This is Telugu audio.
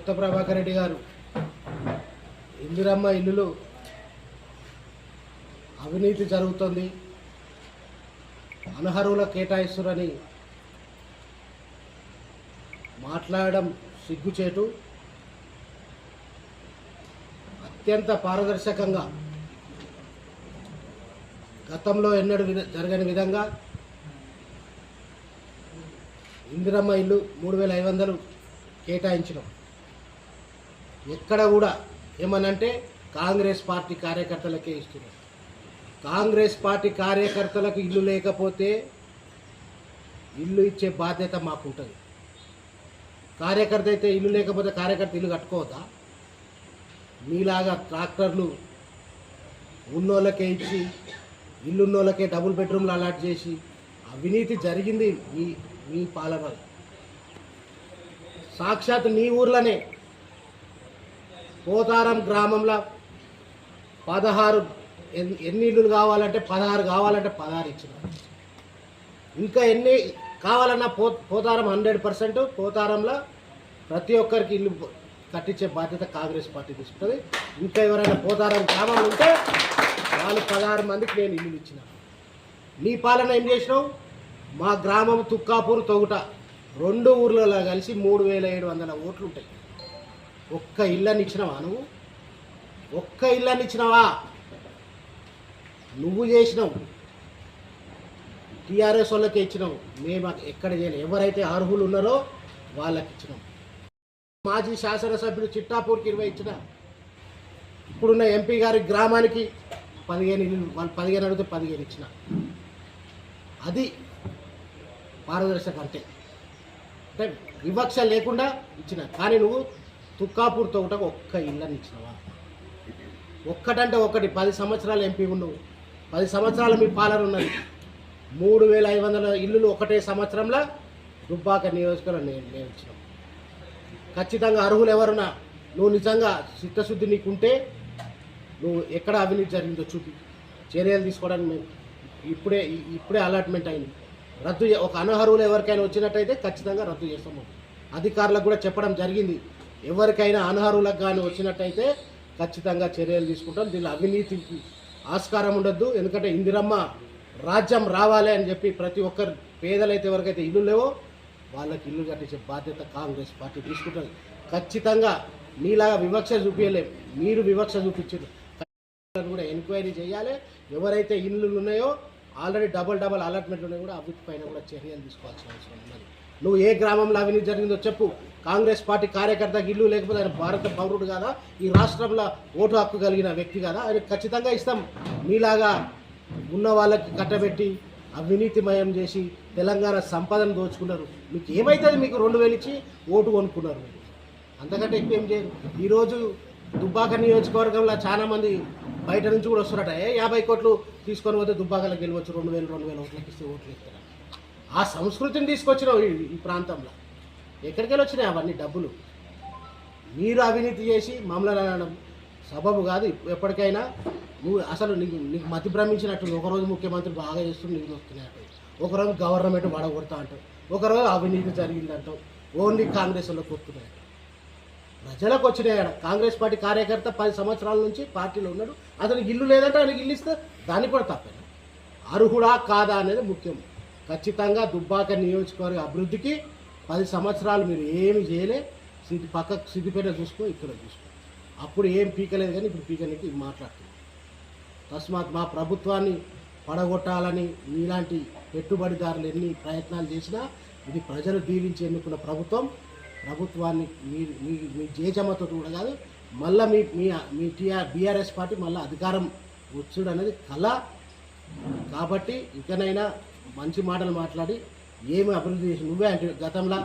కొత్త ప్రభాకర్ రెడ్డి గారు ఇందిరమ్మ ఇల్లులు అవినీతి జరుగుతుంది, అనర్హుల కేటాయిస్తురని మాట్లాడడం సిగ్గుచేటు. అత్యంత పారదర్శకంగా గతంలో ఎన్నడూ జరగని విధంగా ఇందిరమ్మ ఇల్లు 3500 కేటాయించడం. ఎక్కడ కూడా ఏమనంటే కాంగ్రెస్ పార్టీ కార్యకర్తలకే ఇస్తున్నారు. కాంగ్రెస్ పార్టీ కార్యకర్తలకు ఇల్లు లేకపోతే ఇల్లు ఇచ్చే బాధ్యత మాకుంటుంది. కార్యకర్త అయితే ఇల్లు లేకపోతే కార్యకర్త ఇల్లు కట్టుకోవద్దా? మీలాగా ట్రాక్టర్లు ఉన్నోళ్ళకే ఇచ్చి ఇల్లున్నోళ్ళకే డబుల్ బెడ్రూమ్లు అలాట్ చేసి అవినీతి జరిగింది మీ పాలనలో. సాక్షాత్ నీ ఊర్లోనే పోతారం గ్రామంలో 16 ఎన్ని ఇల్లులు కావాలంటే 16 కావాలంటే 16 ఇచ్చిన. ఇంకా ఎన్ని కావాలన్నా పోతారం 100% పోతారంలో ప్రతి ఒక్కరికి ఇల్లు కట్టించే బాధ్యత కాంగ్రెస్ పార్టీ తీసుకుంటుంది. ఇంకా ఎవరైనా పోతారం గ్రామం ఉంటే వాళ్ళు 16 మందికి నేను ఇల్లు ఇచ్చిన. నీ పాలన ఏం చేసినావు? మా గ్రామం తుక్కాపూర్ తొగుట 2 ఊర్లలో కలిసి 3700 ఓట్లు ఉంటాయి. ఒక్క ఇళ్ళని ఇచ్చినావా నువ్వు? ఒక్క ఇళ్ళని ఇచ్చినావా? నువ్వు చేసినావు. టీఆర్ఎస్ వాళ్ళకే ఇచ్చినావు. మేము ఎక్కడ చేయలేము. ఎవరైతే అర్హులు ఉన్నారో వాళ్ళకి ఇచ్చినాం. మాజీ శాసనసభ్యుడు చిట్టాపూర్కి 20 ఇచ్చిన. ఇప్పుడున్న ఎంపీ గారి గ్రామానికి 15 ఇల్లు, వాళ్ళు 15 అడిగితే 15 ఇచ్చిన. అది పారదర్శక అంటే వివక్ష లేకుండా ఇచ్చిన. కానీ నువ్వు తుక్కాపూర్ తోట ఒక్క ఇళ్ళని ఇచ్చినవా? ఒక్కటంటే ఒకటి 10 సంవత్సరాలు ఎంపీ ఉన్నావు. 10 సంవత్సరాలు మీ పాలన ఉన్నది. 3500 ఇల్లులు ఒకటే సంవత్సరంలో దుబ్బాక నియోజకవర్గం నేను ఇచ్చినాం. ఖచ్చితంగా అర్హులు ఎవరున్నా నువ్వు నిజంగా చిత్తశుద్ధి నీకుంటే నువ్వు ఎక్కడ అవినీతి జరిగిందో చూపి చర్యలు తీసుకోవడానికి మేము ఇప్పుడే అలాట్మెంట్ అయింది. ఒక అనర్హులు ఎవరికైనా వచ్చినట్టయితే ఖచ్చితంగా రద్దు చేస్తాము. అధికారులకు కూడా చెప్పడం జరిగింది. ఎవరికైనా అనర్హులకు కానీ వచ్చినట్టయితే ఖచ్చితంగా చర్యలు తీసుకుంటాం. దీనిలో అవినీతికి ఆస్కారం ఉండొద్దు. ఎందుకంటే ఇందిరమ్మ రాజ్యం రావాలి అని చెప్పి ప్రతి ఒక్కరు పేదలైతే ఎవరికైతే ఇల్లు లేవో వాళ్ళకి ఇల్లు కట్టించే బాధ్యత కాంగ్రెస్ పార్టీ తీసుకుంటుంది. ఖచ్చితంగా మీలాగా వివక్ష చూపించలేము. మీరు వివక్ష చూపించారు. కూడా ఎంక్వైరీ చేయాలి. ఎవరైతే ఇల్లులు ఉన్నాయో ఆల్రెడీ డబల్ అలాట్మెంట్లు ఉన్నాయి కూడా అవిటి పైన కూడా చర్యలు తీసుకోవాల్సిన అవసరం ఉన్నది. నువ్వు ఏ గ్రామంలో అవినీతి జరిగిందో చెప్పు. కాంగ్రెస్ పార్టీ కార్యకర్తకి ఇల్లు లేకపోతే ఆయన భారత పౌరుడు కాదా? ఈ రాష్ట్రంలో ఓటు హక్కు కలిగిన వ్యక్తి కాదా? ఆయన ఖచ్చితంగా ఇస్తాం. మీలాగా ఉన్న వాళ్ళకి కట్టబెట్టి అవినీతిమయం చేసి తెలంగాణ సంపదను దోచుకున్నారు. మీకు ఏమైతుంది? మీకు 2000 ఇచ్చి ఓటు కొనుక్కున్నారు. మీరు అంతకంటే ఎక్కువ ఏం చేయరు. ఈరోజు దుబ్బాక నియోజకవర్గంలో చాలామంది బయట నుంచి కూడా వస్తున్నారట. 50 కోట్లు తీసుకొని పోతే దుబ్బాకలో గెలవచ్చు, 2000 ఓట్లకి ఇస్తే ఓట్లు ఇస్తారు. ఆ సంస్కృతిని తీసుకొచ్చినావు ఈ ప్రాంతంలో. ఎక్కడికి వెళ్ళి వచ్చినాయి అవన్నీ డబ్బులు? మీరు అవినీతి చేసి మమ్మల్ని అనడం సబబు కాదు. ఎప్పటికైనా నువ్వు అసలు నీకు మతి భ్రమించినట్టు. ఒకరోజు ముఖ్యమంత్రి బాగా చేస్తూ నీళ్ళు వస్తున్నాయి, ఒకరోజు గవర్నమెంట్ వడగొడతా అంటావు, ఒకరోజు అవినీతి జరిగిందంటావు. ఓన్లీ కాంగ్రెస్ వాళ్ళకి వస్తున్నాయి. ప్రజలకు వచ్చినాయి. కాంగ్రెస్ పార్టీ కార్యకర్త 10 సంవత్సరాల నుంచి పార్టీలో ఉన్నాడు. అతనికి ఇల్లు లేదంటే ఆయనకి ఇల్లు ఇస్తే దానికి కూడా తప్పేనా? అర్హుడా కాదా అనేది ముఖ్యం. ఖచ్చితంగా దుబ్బాక నియోజకవర్గ అభివృద్ధికి 10 సంవత్సరాలు మీరు ఏమి చేయలే. పక్కకు సిద్దిపేట చూసుకో, ఇక్కడ చూసుకో. అప్పుడు ఏం పీకలేదు, కానీ ఇప్పుడు పీకనికి మాట్లాడుతుంది. తస్మాత్ మా ప్రభుత్వాన్ని పడగొట్టాలని మీలాంటి పెట్టుబడిదారులు ఎన్ని ప్రయత్నాలు చేసినా ఇది ప్రజలు దీవించి ఎన్నుకున్న ప్రభుత్వాన్ని మీ జేజమ్మతో కూడా కాదు, మళ్ళీ మీ బీఆర్ఎస్ పార్టీ మళ్ళీ అధికారం వచ్చుడు అనేది కళ. కాబట్టి ఇకనైనా మంచి మాటలు మాట్లాడి ఏమి అభివృద్ధి చేసి నువ్వే అంటే గతంలో